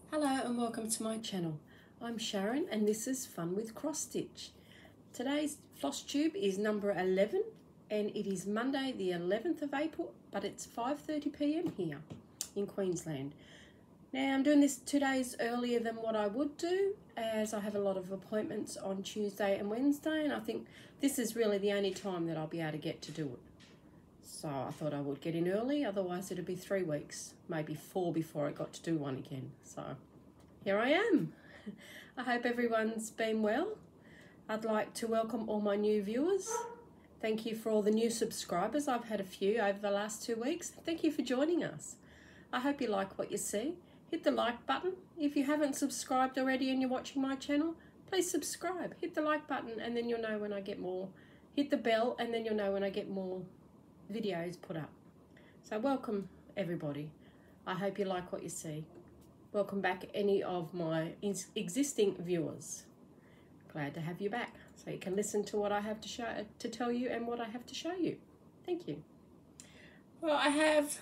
Hello and welcome to my channel. I'm Sharon and this is Fun with Cross Stitch. Today's Flosstube is number 11 and it is Monday the 11th of April, but it's 5:30 p.m. here in Queensland. Now I'm doing this 2 days earlier than what I would do, as I have a lot of appointments on Tuesday and Wednesday, and I think this is really the only time that I'll be able to get to do it. So I thought I would get in early, otherwise it'd be 3 weeks, maybe 4 before I got to do one again. So here I am. I hope everyone's been well. I'd like to welcome all my new viewers. Thank you for all the new subscribers. I've had a few over the last 2 weeks. Thank you for joining us. I hope you like what you see. Hit the like button. If you haven't subscribed already and you're watching my channel, please subscribe. Hit the like button and then you'll know when I get more. Hit the bell and then you'll know when I get more videos put up. So welcome everybody. I hope you like what you see. Welcome back any of my existing viewers. Glad to have you back so you can listen to what I have to tell you and what I have to show you. Thank you. Well, I have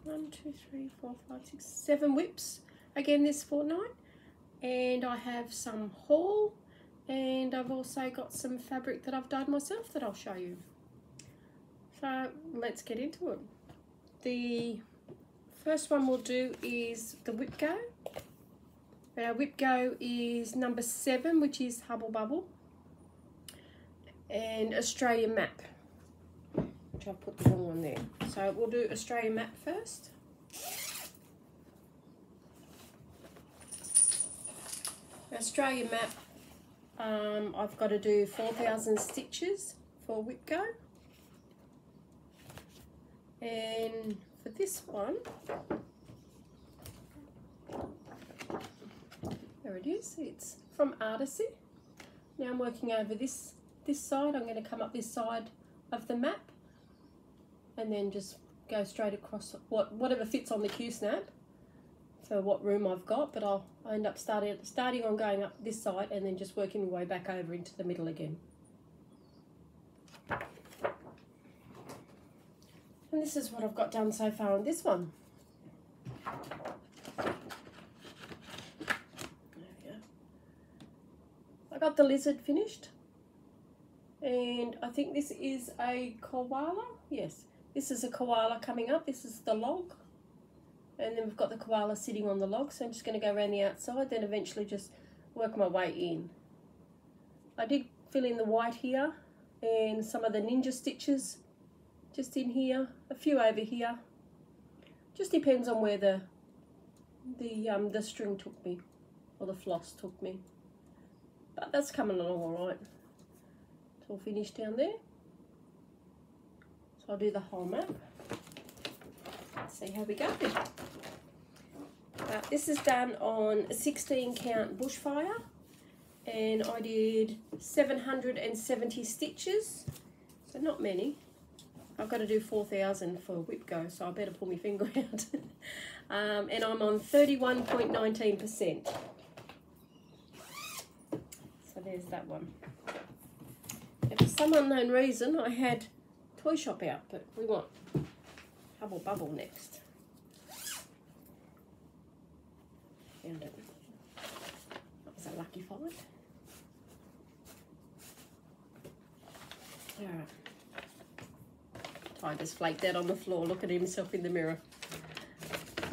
1, 2, 3, 4, 5, 6, 7 whips again this fortnight, and I have some haul, and I've also got some fabric that I've dyed myself that I'll show you. So let's get into it. The first one we'll do is the Whipgo. Our Whipgo is number 7, which is Hubble Bubble, and Australian Map, which I've put the wrong one there. So we'll do Australian Map first. Australian Map, I've got to do 4,000 stitches for Whipgo. And for this one, there it is, it's from Artacy. Now I'm working over this side. I'm going to come up this side of the map and then just go straight across whatever fits on the Q-snap for what room I've got, but I'll end up starting on going up this side and then just working my way back over into the middle again. And this is what I've got done so far on this one. There we go. I got the lizard finished, and I think this is a koala. Yes, this is a koala coming up. This is the log, and then we've got the koala sitting on the log, so I'm just going to go around the outside, then eventually just work my way in. I did fill in the white here and some of the ninja stitches just in here, a few over here. Just depends on where the string took me, or the floss took me. But that's coming along all right. It's all finished down there. So I'll do the whole map. Let's see how we go. This is done on a 16 count bushfire, and I did 770 stitches, so not many. I've got to do 4,000 for Whipgo, so I better pull my finger out. And I'm on 31.19%. So there's that one. And for some unknown reason, I had Toy Shop out, but we want Hubble Bubble next. Found it. That was a lucky find. All right. I just flaked that on the floor, look at himself in the mirror.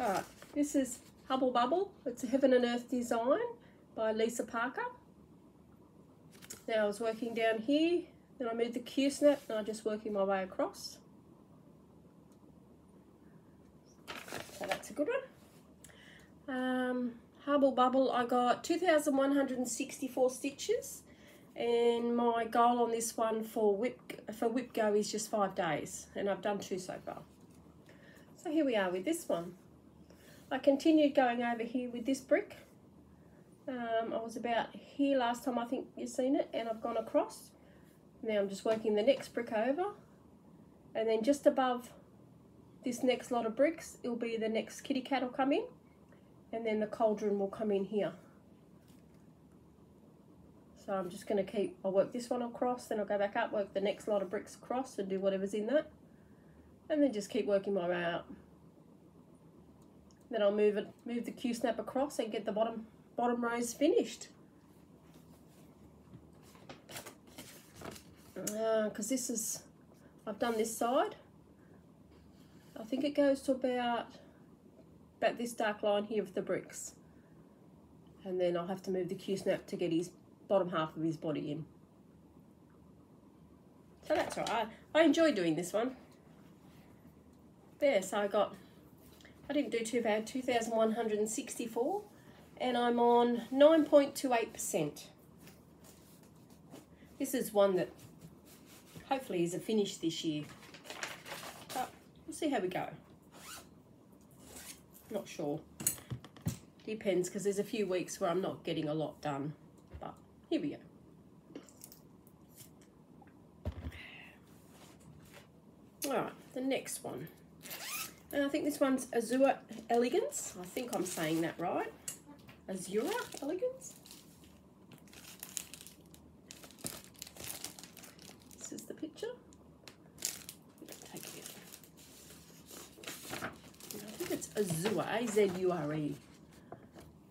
Alright, this is Hubble Bubble. It's a Heaven and Earth design by Lisa Parker. Now I was working down here, then I moved the Q-snap and I'm just working my way across. So that's a good one. Hubble Bubble, I got 2,164 stitches. And my goal on this one for Whipgo is just 5 days, and I've done 2 so far. So here we are with this one. I continued going over here with this brick. I was about here last time, I think you've seen it, and I've gone across. Now I'm just working the next brick over, and then just above this next lot of bricks, it'll be the next kitty cat will come in, and then the cauldron will come in here. So I'm just going to I'll work this one across, then I'll go back up, work the next lot of bricks across and do whatever's in that. And then just keep working my way out. Then I'll move the Q-snap across and get the bottom rows finished. Because this is, I've done this side. I think it goes to about this dark line here of the bricks. And then I'll have to move the Q-snap to get his bottom half of his body in. So that's all right. I enjoy doing this one. There, so I didn't do too bad, 2,164, and I'm on 9.28%. This is one that hopefully is a finish this year. But we'll see how we go. Not sure. Depends, because there's a few weeks where I'm not getting a lot done. But here we go. Alright, the next one. And I think this one's Azure Elegance. I think I'm saying that right. Azure Elegance. This is the picture. Take it. I think it's Azure, A-Z-U-R-E.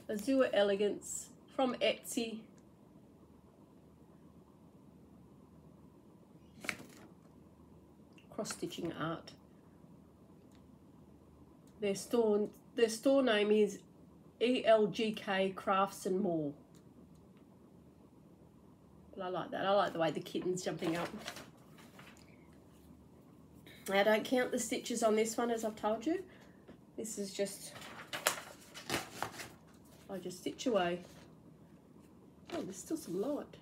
Azure Elegance from Etsy. Cross-stitching art. Their store name is ELGK Crafts and More. But I like that. I like the way the kitten's jumping up. I don't count the stitches on this one, as I've told you. This is just, I just stitch away. Oh, there's still some light.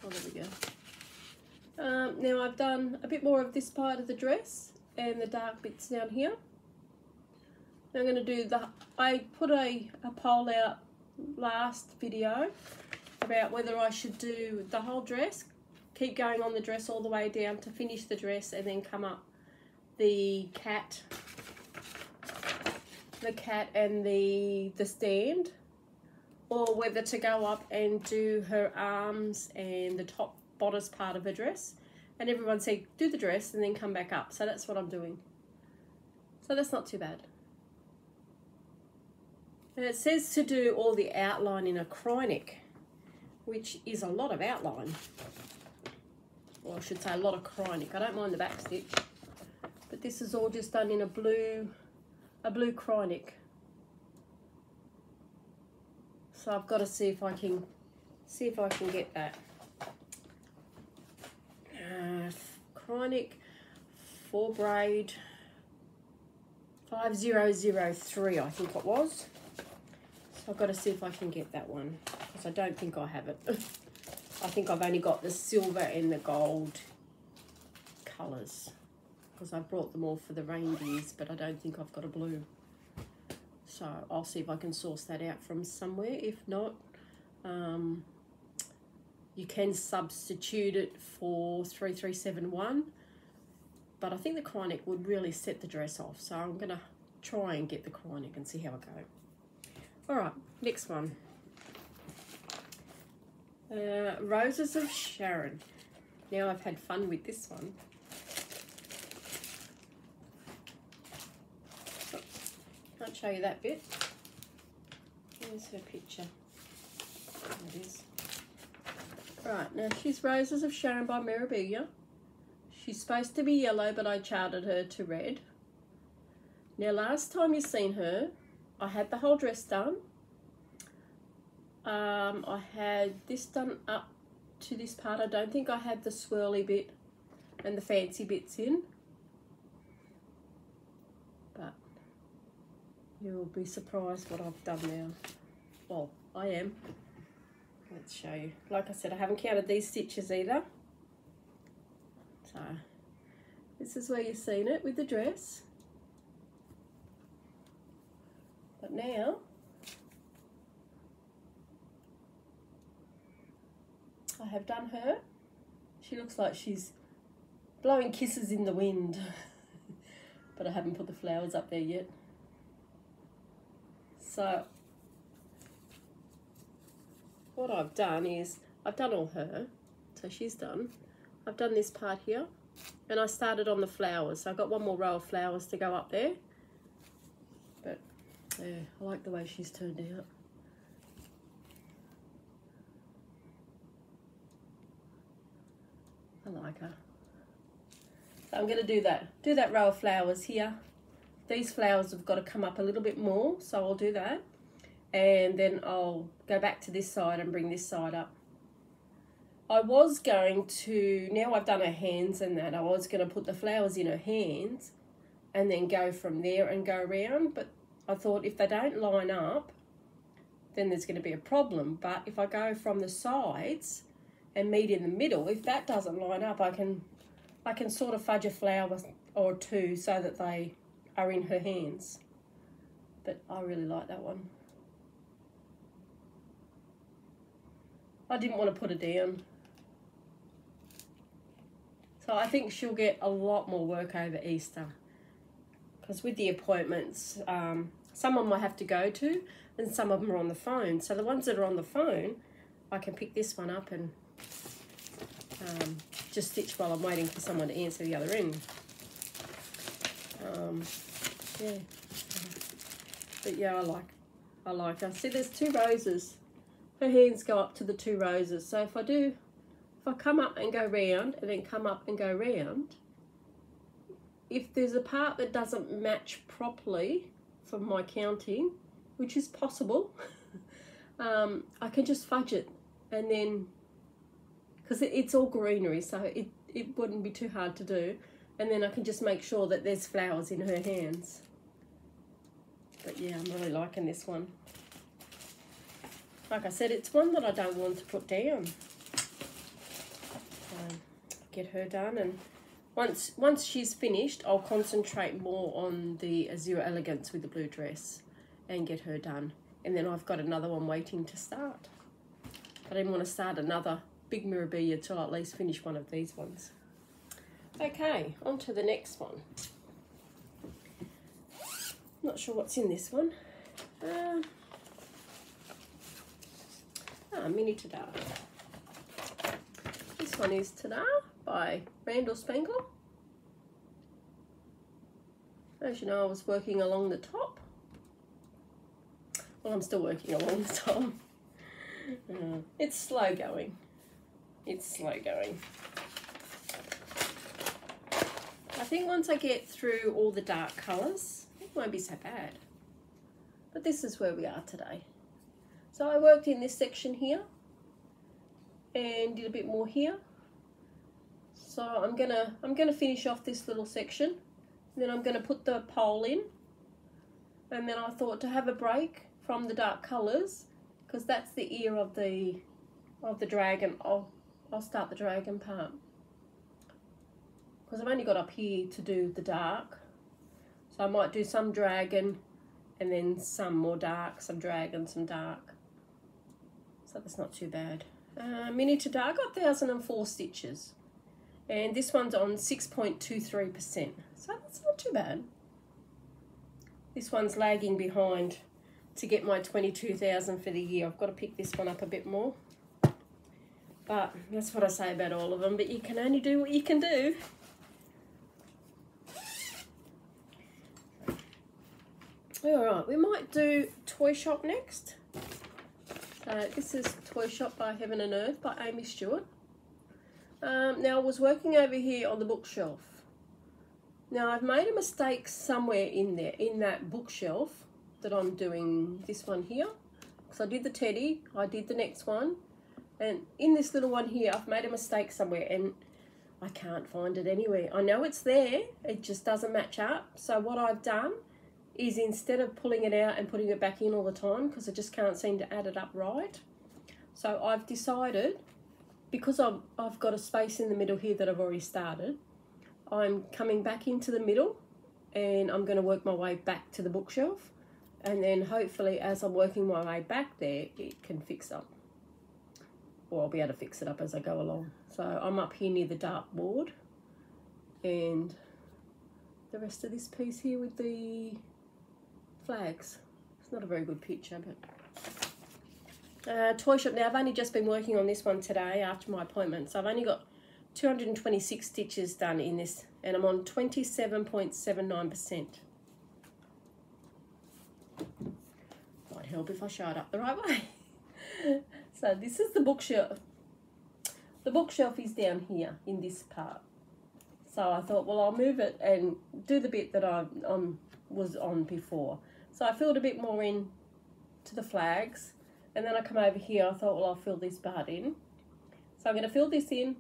Oh, there we go. Now I've done a bit more of this part of the dress and the dark bits down here. I'm going to do I put a poll out last video about whether I should do the whole dress, keep going on the dress all the way down to finish the dress, and then come up the cat and the stand, or whether to go up and do her arms and the top bodice part of her dress. And everyone said do the dress and then come back up, so that's what I'm doing. So that's not too bad. And it says to do all the outline in a chronic, which is a lot of outline. Or I should say a lot of chronic. I don't mind the back stitch, but this is all just done in a blue chronic. So I've got to see if I can get that. Chronic 4 braid 5003, I think it was. So I've got to see if I can get that one, because I don't think I have it. I think I've only got the silver and the gold colours, because I brought them all for the reindeers, but I don't think I've got a blue. So I'll see if I can source that out from somewhere. If not, you can substitute it for 3371, but I think the chronic would really set the dress off, so I'm going to try and get the chronic and see how I go. Alright, next one. Roses of Sharon. Now I've had fun with this one. Can't show you that bit. Here's her picture. There it is. Right, now she's Roses of Sharon by Mirrabilla. She's supposed to be yellow, but I charted her to red. Now last time you've seen her, I had the whole dress done. I had this done up to this part. I don't think I had the swirly bit and the fancy bits in. But you'll be surprised what I've done now. Well, I am. Let's show you. Like I said, I haven't counted these stitches either. So this is where you've seen it with the dress. But now I have done her. She looks like she's blowing kisses in the wind. But I haven't put the flowers up there yet. So what I've done is, I've done all her, so she's done. I've done this part here, and I started on the flowers. So I've got one more row of flowers to go up there. But Yeah, I like the way she's turned out. I like her. So I'm going to do that row of flowers here. These flowers have got to come up a little bit more, so I'll do that. And then I'll go back to this side and bring this side up. I was going to, now I've done her hands and that, I was going to put the flowers in her hands and then go from there and go around, but I thought if they don't line up, then there's going to be a problem. But if I go from the sides and meet in the middle, if that doesn't line up, I can sort of fudge a flower or two so that they are in her hands. But I really like that one. I didn't want to put her down. So I think she'll get a lot more work over Easter. Because with the appointments, some of them I have to go to and some of them are on the phone. So the ones that are on the phone, I can pick this one up and just stitch while I'm waiting for someone to answer the other end. Yeah. But yeah, I like her. See, there's 2 roses. Her hands go up to the 2 roses. So if I come up and go round and then come up and go round, if there's a part that doesn't match properly from my counting, which is possible, I can just fudge it, and then, because it's all greenery, so it wouldn't be too hard to do, and then I can just make sure that there's flowers in her hands. But yeah, I'm really liking this one. Like I said, it's one that I don't want to put down. Get her done, and once she's finished, I'll concentrate more on the Azure Elegance with the blue dress and get her done. And then I've got another one waiting to start. I didn't want to start another big mirrabilla till I at least finish one of these ones. Okay, on to the next one. Not sure what's in this one. Mini Tada. This one is Tada by Randal Spangler. As you know, I was working along the top. Well, I'm still working along the top. It's slow going. It's slow going. I think once I get through all the dark colours, it won't be so bad. But this is where we are today. So I worked in this section here and did a bit more here. So I'm gonna finish off this little section. Then I'm gonna put the pole in, and then I thought to have a break from the dark colours, because that's the ear of the dragon. I'll start the dragon part, because I've only got up here to do the dark. So I might do some dragon and then some more dark, some dragon, some dark. So that's not too bad. Mini Tada, I got 1,004 stitches. And this one's on 6.23%. So that's not too bad. This one's lagging behind to get my 22,000 for the year. I've got to pick this one up a bit more. But that's what I say about all of them. But you can only do what you can do. Alright, we might do Toy Shop next. So this is Toy Shop by Heaven and Earth by Aimee Stewart. Now I was working over here on the bookshelf. Now I've made a mistake somewhere in there, in that bookshelf that I'm doing this one here. Because I did the teddy, I did the next one. And in this little one here, I've made a mistake somewhere and I can't find it anywhere. I know it's there, it just doesn't match up. So what I've done is, instead of pulling it out and putting it back in all the time, because I just can't seem to add it up right, so I've decided, because I've got a space in the middle here that I've already started, I'm coming back into the middle and I'm going to work my way back to the bookshelf, and then hopefully as I'm working my way back there, it can fix up, or I'll be able to fix it up as I go along. So I'm up here near the dartboard, and the rest of this piece here with the flags. It's not a very good picture, but Toy Shop. Now I've only just been working on this one today after my appointment, so I've only got 226 stitches done in this, and I'm on 27.79%. help if I show it up the right way. So this is the bookshelf. The bookshelf is down here in this part. So I thought, well, I'll move it and do the bit that I was on before. So I filled a bit more in to the flags, and then I come over here. I thought, well, I'll fill this part in. So I'm going to fill this in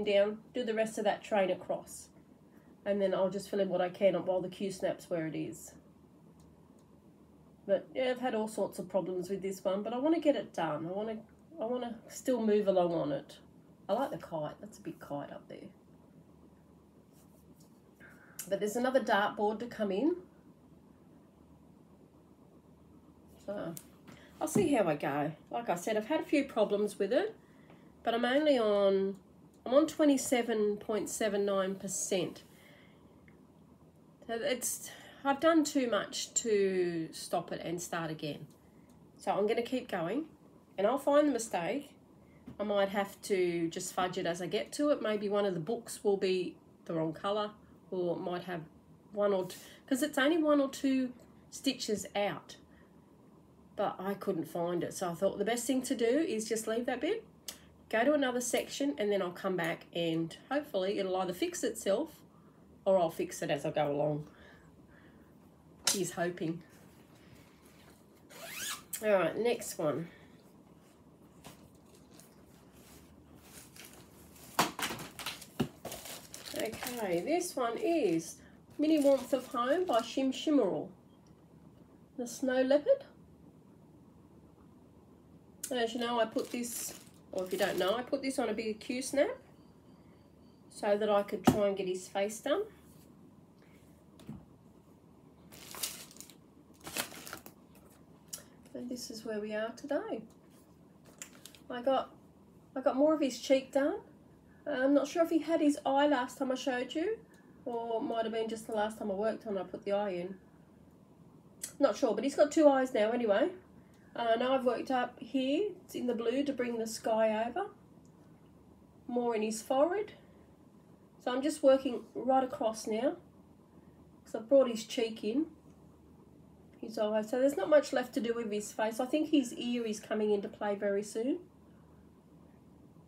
down, do the rest of that train across, and then I'll just fill in what I can while the Q snaps where it is. But yeah, I've had all sorts of problems with this one, but I want to get it done. I want to still move along on it. I like the kite. That's a big kite up there. But there's another dartboard to come in. So I'll see how I go. Like I said, I've had a few problems with it, but I'm on 27.79%. So I've done too much to stop it and start again. So I'm going to keep going, and I'll find the mistake. I might have to just fudge it as I get to it. Maybe one of the books will be the wrong colour, or it might have one or two, because it's only 1 or 2 stitches out. But I couldn't find it, so I thought the best thing to do is just leave that bit, go to another section, and then I'll come back and hopefully it'll either fix itself or I'll fix it as I go along. He's hoping. All right, next one. Okay, this one is Mini Warmth of Home by Shimmel, the snow leopard. As you know, I put this, or if you don't know, I put this on a big Q snap so that I could try and get his face done. And this is where we are today. I got more of his cheek done. I'm not sure if he had his eye last time I showed you, or it might have been just the last time I worked on it, I put the eye in. Not sure, but he's got 2 eyes now anyway. Now I've worked up here, it's in the blue to bring the sky over. More in his forehead. So I'm just working right across now, because I've brought his cheek in, his eyes. So there's not much left to do with his face. I think his ear is coming into play very soon.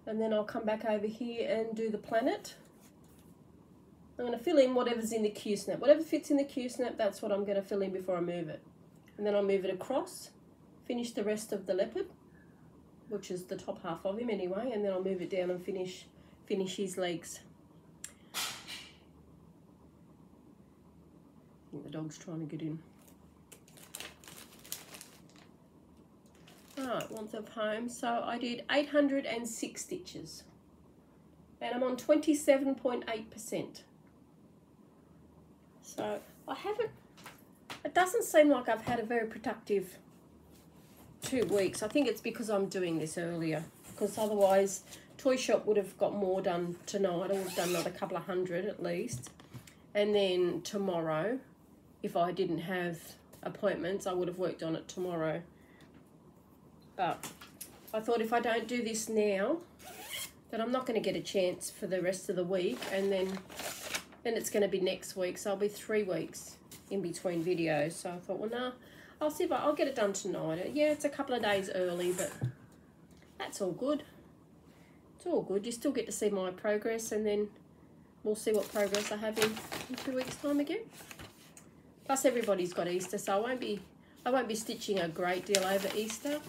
And then I'll come back over here and do the planet. I'm going to fill in whatever's in the Q snap. Whatever fits in the Q snap, that's what I'm going to fill in before I move it. And then I'll move it across, finish the rest of the leopard, which is the top half of him anyway, and then I'll move it down and finish his legs. I think the dog's trying to get in. Alright, Warmth of Home. So I did 806 stitches, and I'm on 27.8%. So it doesn't seem like I've had a very productive 2 weeks. I think it's because I'm doing this earlier, because otherwise Toy Shop would have got more done tonight. I would have done another couple of hundred at least, and then tomorrow, if I didn't have appointments, I would have worked on it tomorrow. But I thought if I don't do this now, then I'm not going to get a chance for the rest of the week, and then it's going to be next week, so I'll be 3 weeks in between videos. So I thought, well, nah, I'll see if I'll get it done tonight. Yeah, it's a couple of days early, but that's all good. It's all good. You still get to see my progress, and then we'll see what progress I have in 2 weeks' time again. Plus, everybody's got Easter, so I won't be stitching a great deal over Easter.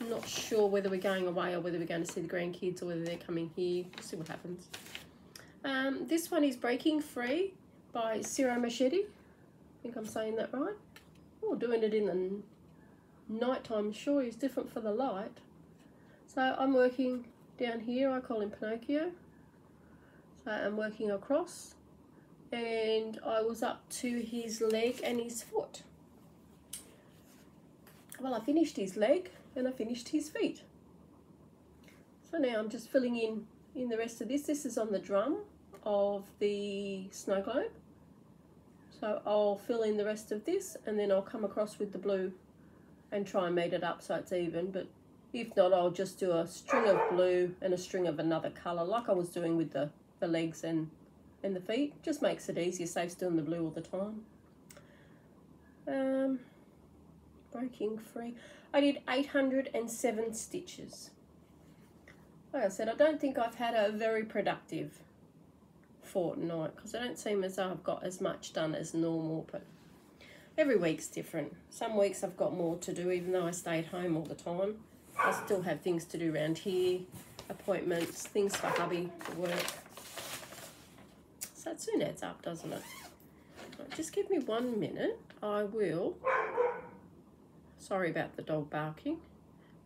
I'm not sure whether we're going away or whether we're going to see the grandkids or whether they're coming here. We'll see what happens. This one is Breaking Free by Ciro Marchetti. I think I'm saying that right. Oh, doing it in the night time sure is different for the light. So I'm working down here. I call him Pinocchio. So I'm working across, and I was up to his leg and his foot. Well, I finished his leg and I finished his feet. So now I'm just filling in the rest of this. This is on the drum of the snow globe. So I'll fill in the rest of this, and then I'll come across with the blue and try and meet it up so it's even. But if not, I'll just do a string of blue and a string of another colour, like I was doing with the legs and the feet. Just makes it easier, saves doing the blue all the time. Breaking breaking free. I did 807 stitches. Like I said, I don't think I've had a very productive fortnight because I don't seem as though I've got as much done as normal, but every week's different. Some weeks I've got more to do even though I stayed home all the time. I still have things to do around here, appointments, things for hubby, for work. So it soon adds up, doesn't it? Right, just give me 1 minute. I will. Sorry about the dog barking.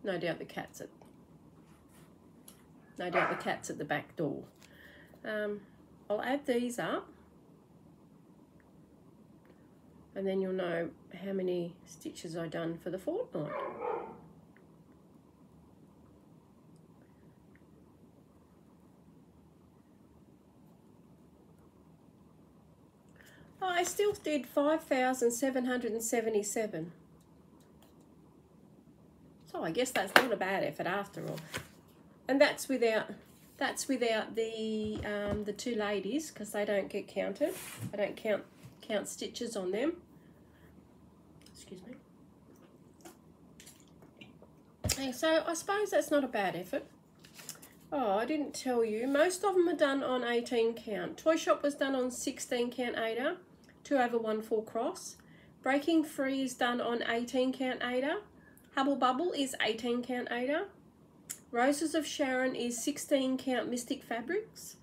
No doubt the cat's at the back door. I'll add these up and then you'll know how many stitches I've done for the fortnight. I still did 5,777. So I guess that's not a bad effort after all. And that's without the two ladies because they don't get counted. I don't count stitches on them. Excuse me. And so I suppose that's not a bad effort. Oh, I didn't tell you. Most of them are done on 18 count. Toy Shop was done on 16 count ADA, 2/1 full cross. Breaking Free is done on 18 count ADA. Hubble Bubble is 18 count ADA. Roses of Sharon is 16 count Mystic Fabrics.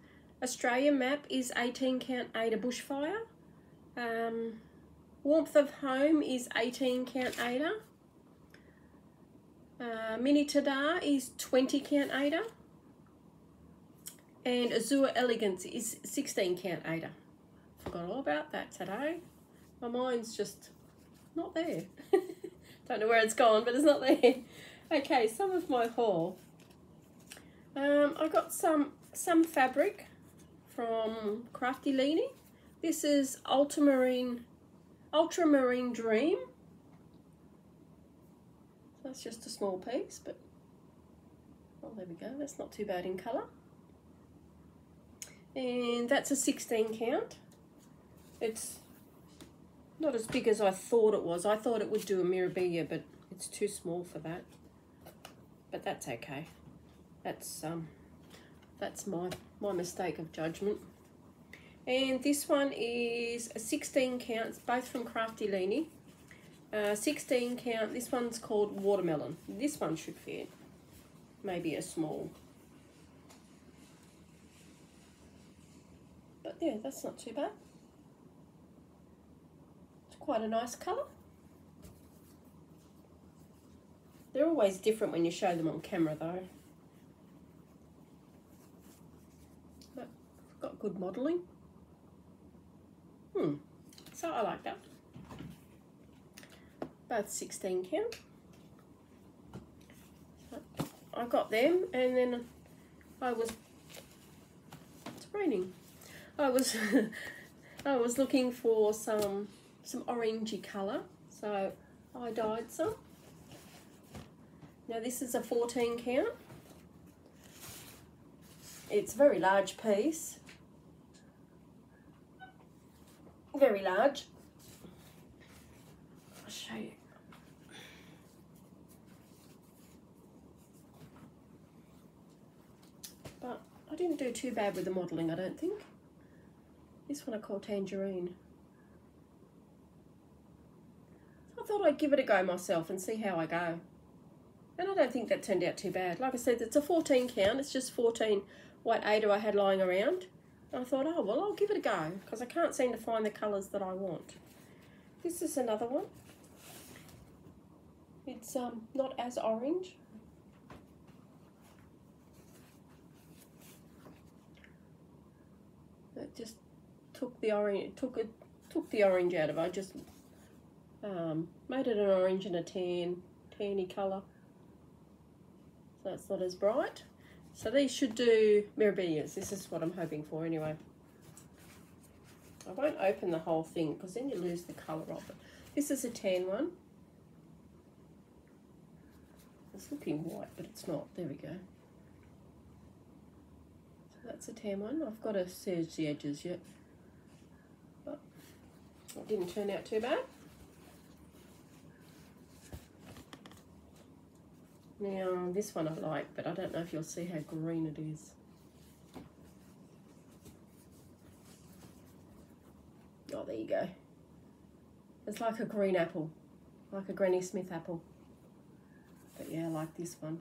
Australia Map is 18 count ADA Bushfire. Warmth of Home is 18 count ADA. Mini Tada is 20 count ADA. And Azure Elegance is 16 count ADA. Forgot all about that today. My mind's just not there. Don't know where it's gone, but it's not there. Okay, some of my haul. I got some fabric from Crafty Leanie. This is Ultramarine Dream. That's just a small piece, but oh, there we go. That's not too bad in colour. And that's a 16 count. It's not as big as I thought it was. I thought it would do a mirrabilla, but it's too small for that. But that's okay. That's my mistake of judgment. And this one is a 16 count, both from Crafty Leanie. 16 count, this one's called Watermelon. This one should fit, maybe a small. But yeah, that's not too bad. It's quite a nice colour. They're always different when you show them on camera though. But got good modelling. So I like that. Both 16 count. So I got them, and then it's raining. I was looking for some orangey colour, so I dyed some. Now this is a 14 count. It's a very large piece. Very large. I'll show you. But I didn't do too bad with the modelling, I don't think. This one I call Tangerine. I thought I'd give it a go myself and see how I go. And I don't think that turned out too bad. Like I said, it's a 14 count. It's just 14 white Ada I had lying around. I thought, oh, well, I'll give it a go because I can't seem to find the colours that I want. This is another one. It's not as orange. It just took the orange, took the orange out of it. I just made it an orange and a tanny colour. So it's not as bright. So these should do mirrabillas. This is what I'm hoping for anyway. I won't open the whole thing because then you lose the colour of it. This is a tan one. It's looking white, but it's not. There we go. So that's a tan one. I've got to serge the edges yet. But it didn't turn out too bad. Now, this one I like, but I don't know if you'll see how green it is. Oh, there you go. It's like a green apple, like a Granny Smith apple. But yeah, I like this one.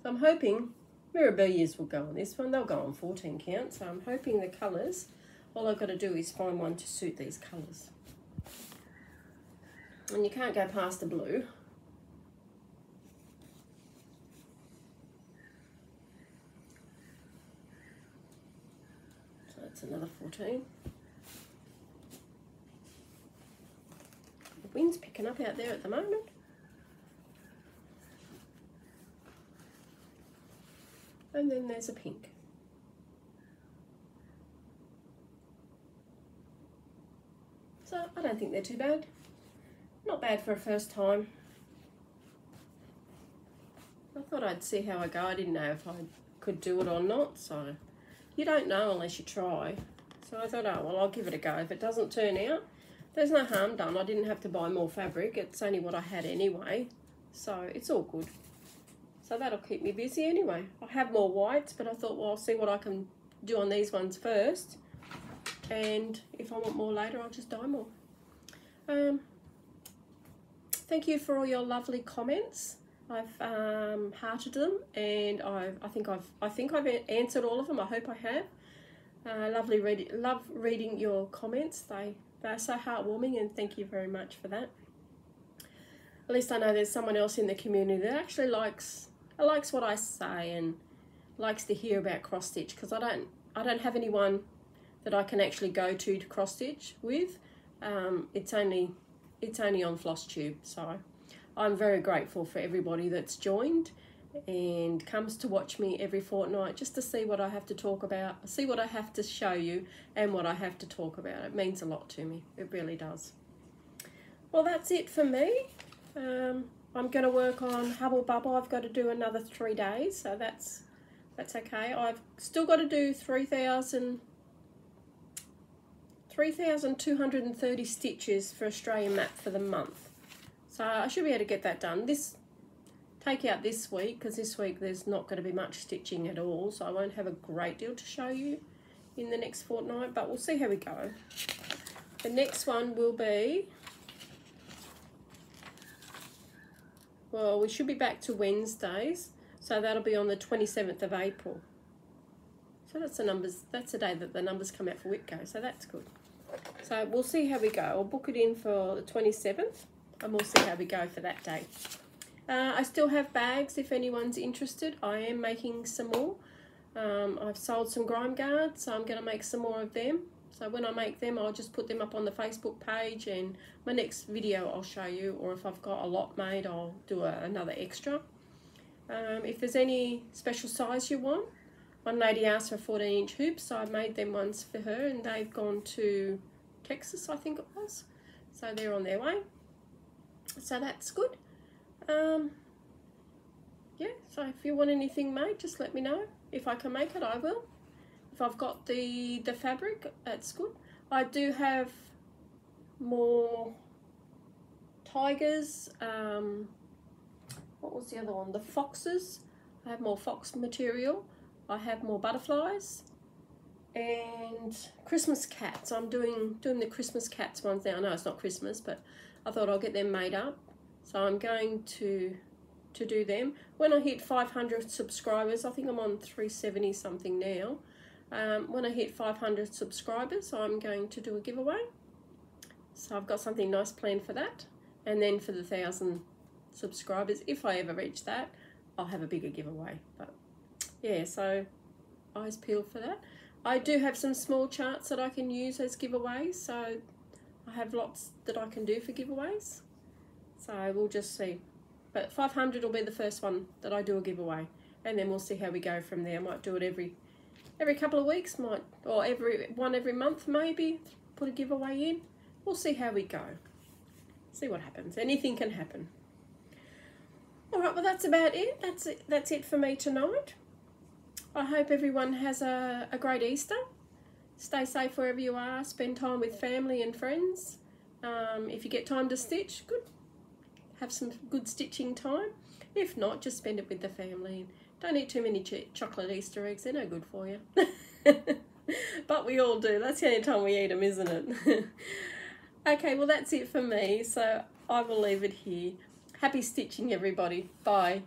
So I'm hoping mirrabillas will go on this one. They'll go on 14 count. So I'm hoping the colours, all I've got to do is find one to suit these colours. And you can't go past the blue. So that's another 14. The wind's picking up out there at the moment. And then there's a pink. So I don't think they're too bad. Not bad for a first time. I thought I'd see how I go. I didn't know if I could do it or not, so you don't know unless you try. So I thought, oh well, I'll give it a go. If it doesn't turn out, there's no harm done. I didn't have to buy more fabric. It's only what I had anyway, so it's all good. So that'll keep me busy anyway. I have more whites, but I thought, well, I'll see what I can do on these ones first, and if I want more later, I'll just dye more. Thank you for all your lovely comments. I've hearted them, and I think I've answered all of them. I hope I have. Love reading your comments. They're so heartwarming, and thank you very much for that. At least I know there's someone else in the community that actually likes what I say and likes to hear about cross stitch, because I don't have anyone that I can actually go to cross stitch with. It's only on Flosstube, so I'm very grateful for everybody that's joined and comes to watch me every fortnight just to see what I have to talk about, see what I have to show you, and what I have to talk about. It means a lot to me. It really does. Well, that's it for me. I'm going to work on Hubble Bubble. I've got to do another 3 days, so that's okay. I've still got to do 3,230 stitches for Australian map for the month. So I should be able to get that done. Take out this week, because this week there's not going to be much stitching at all, so I won't have a great deal to show you in the next fortnight, but we'll see how we go. The next one will be, well, we should be back to Wednesdays, so that'll be on the 27th of April. So that's the day that the numbers come out for Whipgo, so that's good. So we'll see how we go. I'll book it in for the 27th, and we'll see how we go for that day. I still have bags if anyone's interested. I am making some more. I've sold some grime guards, so I'm going to make some more of them. So when I make them, I'll just put them up on the Facebook page, and my next video I'll show you, or if I've got a lot made, I'll do another extra. If there's any special size you want, one lady asked for 14-inch hoops, so I made them ones for her, and they've gone to Texas, I think it was. So they're on their way. So that's good. Yeah, so if you want anything made, just let me know. If I can make it, I will. If I've got the fabric, that's good. I do have more tigers. What was the other one? The foxes. I have more fox material. I have more butterflies and Christmas cats. I'm doing the Christmas cats ones now. I know it's not Christmas, but I thought I'll get them made up. So I'm going to do them. When I hit 500 subscribers, I think I'm on 370 something now. When I hit 500 subscribers, I'm going to do a giveaway. So I've got something nice planned for that. And then for the 1,000 subscribers, if I ever reach that, I'll have a bigger giveaway. But yeah, so eyes peeled for that. I do have some small charts that I can use as giveaways, so I have lots that I can do for giveaways. So we'll just see. But 500 will be the first one that I do a giveaway, and then we'll see how we go from there. I might do it every couple of weeks, or every month maybe, put a giveaway in. We'll see how we go. See what happens. Anything can happen. Alright, well that's about it. That's it for me tonight. I hope everyone has a great Easter. Stay safe wherever you are. Spend time with family and friends. If you get time to stitch, good. have some good stitching time. If not, just spend it with the family. Don't eat too many chocolate Easter eggs, they're no good for you. But we all do, that's the only time we eat them, isn't it? Okay, well that's it for me, so I will leave it here. Happy stitching everybody, bye.